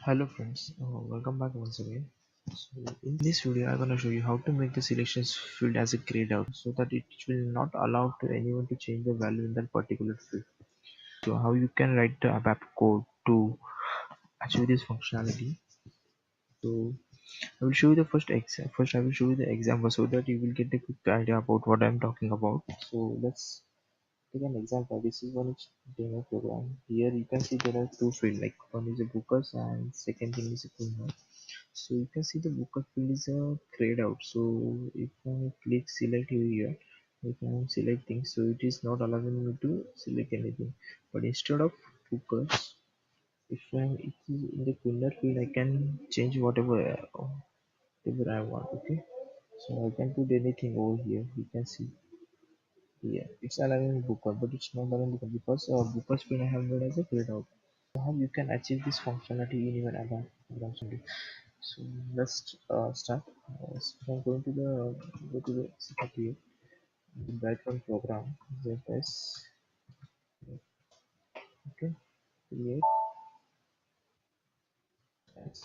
Hello friends, welcome back once again. So in this video I'm gonna show you how to make the selections field as a grayed out so that it will not allow to anyone to change the value in that particular field. So how you can write the ABAP code to achieve this functionality. So I will show you the first I will show you the example so that you will get a quick idea about what I'm talking about. So let's take an example. This is one demo program. Here you can see there are two fields, like one is a bookers and second thing is a cleaner. So you can see the booker field is grayed out. So if I click select here, I can select things. So it is not allowing me to select anything. But instead of bookers, if it is in the cleaner field, I can change whatever I want. Okay. So I can put anything over here. You can see here it's allowing booker, but it's not allowing booker because bookers field I have made as a grayed out. So how you can achieve this functionality in your ABAP program studio. So let's start. So I'm going to the setup here. Write one program. ZS. Okay. Create as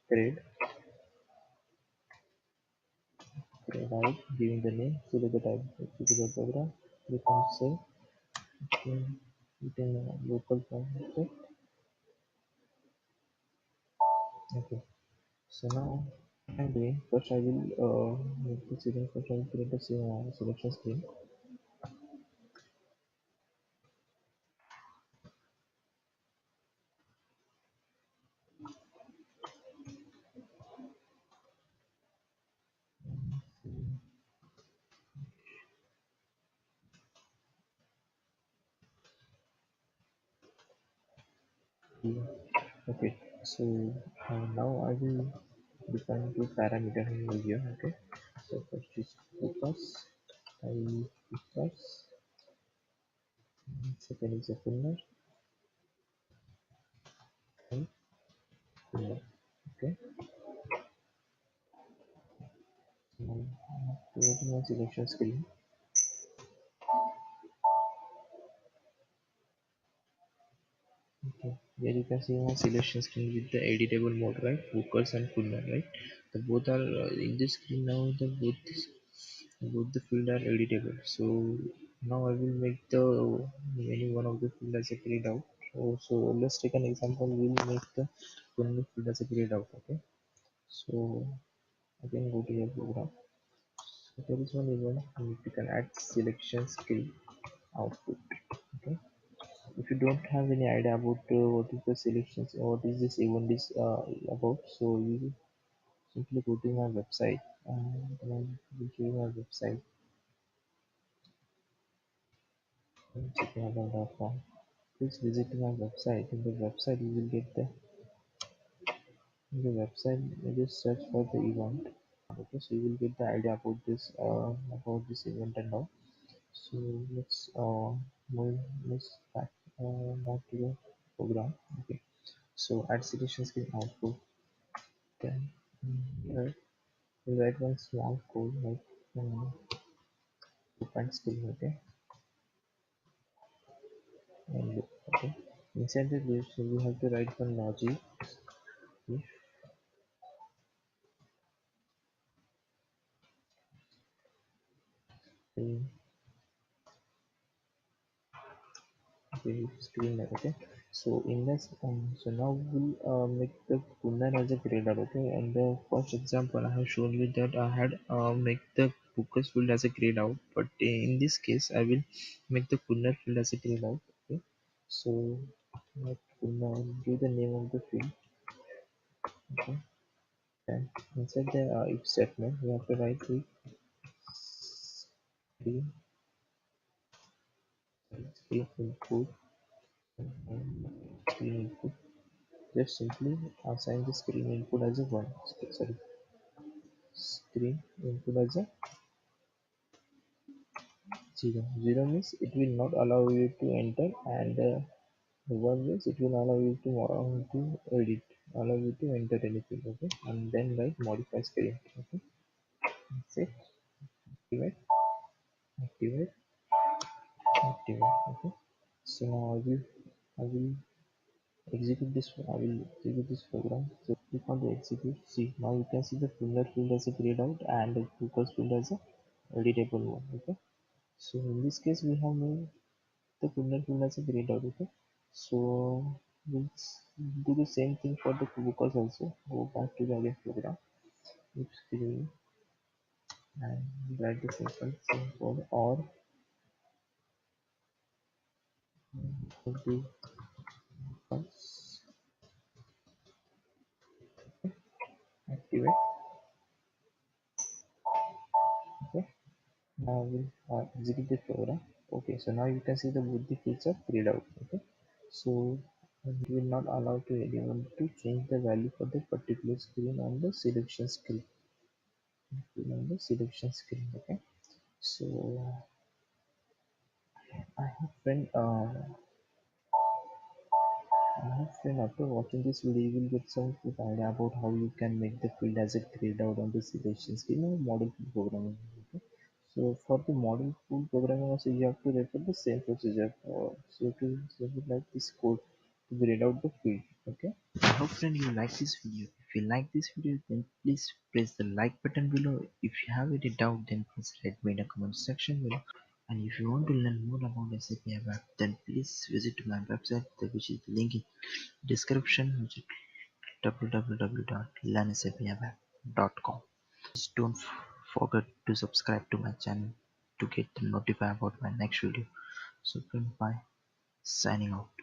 grade. Grade out. Giving the name. Select the type. Select the program. Click on save. Okay. Within local file. Okay. Okay. So now I'm doing first. I will make the selection. First, I will create a selection screen. Here. Okay. So now I will define two parameter in here. Okay. So first is focus, I focus, second is a fuller, and fuller. Okay. Now creating a selection screen. Okay. Here you can see my selection screen with the editable mode, right? Focus and fuller, right? The both are in this screen now. Both the field are editable. So now I will make the any one of the field as a grayed out. So let's take an example. We'll make the fuller field as a grayed out. Okay. So again go to your program. So there is one event and you can add selection screen output. Okay. If you don't have any idea about what is the selections or what is this event is about, so you simply go to my website and then I will show you my website checkinabab.com. Please visit my website. In the website you will get the website. You just search for the event. Okay, so you will get the idea about this event and all. So let's back to the program. Okay. So add selection screen output. Then here we'll write one small code like define screen. Okay. And okay. Inside the list we have to write one logic. If screen screen. Okay. So in this so now we'll make the kundan as a grader. Okay, and the first example I have shown you that I had make the focus field as a grayed out, but in this case I will make the kundan field as a grayed out. Okay. So let kundan give the name of the field. Okay. And inside the if statement we have to write the screen screen input and screen input. Just simply assign the screen input as a one. Sorry, screen input as a 0. 0 means it will not allow you to enter, and 1 means it will allow you to edit, allow you to enter anything. Okay, and then write modify screen. Okay, that's it. Activate, activate, activate. Okay, so now I will execute this. I will execute this program. So click on the execute. See, now you can see the finger field as a grayed out and the focus field as a editable one. Okay. So in this case we have made the finger field as a grayed out. Okay. So we'll do the same thing for the focus also. Go back to the again program. Keep screen and write the simple same code or do first activate. Okay. Now we'll execute the program. Okay, so now you can see the both the fields are grayed out. Okay, so we will not allow to anyone to change the value for the particular screen on the selection screen. On the selection screen. Okay, so I have friend. I have friend. After watching this video, you will get some good idea about how you can make the field as a grayed out on the selection screen or model field programming. Okay. So for the model pool programming also you have to refer the same procedure. So to like this code to grade out the field. Okay. I hope friend you like this video. If you like this video then please press the like button below. If you have any doubt then please write me in the comment section below. And if you want to learn more about SAP ABAP then please visit my website which is the link in description which is www.learnsapabap.com. Please don't forget to subscribe to my channel to get notified about my next video. So friend, bye. Signing off.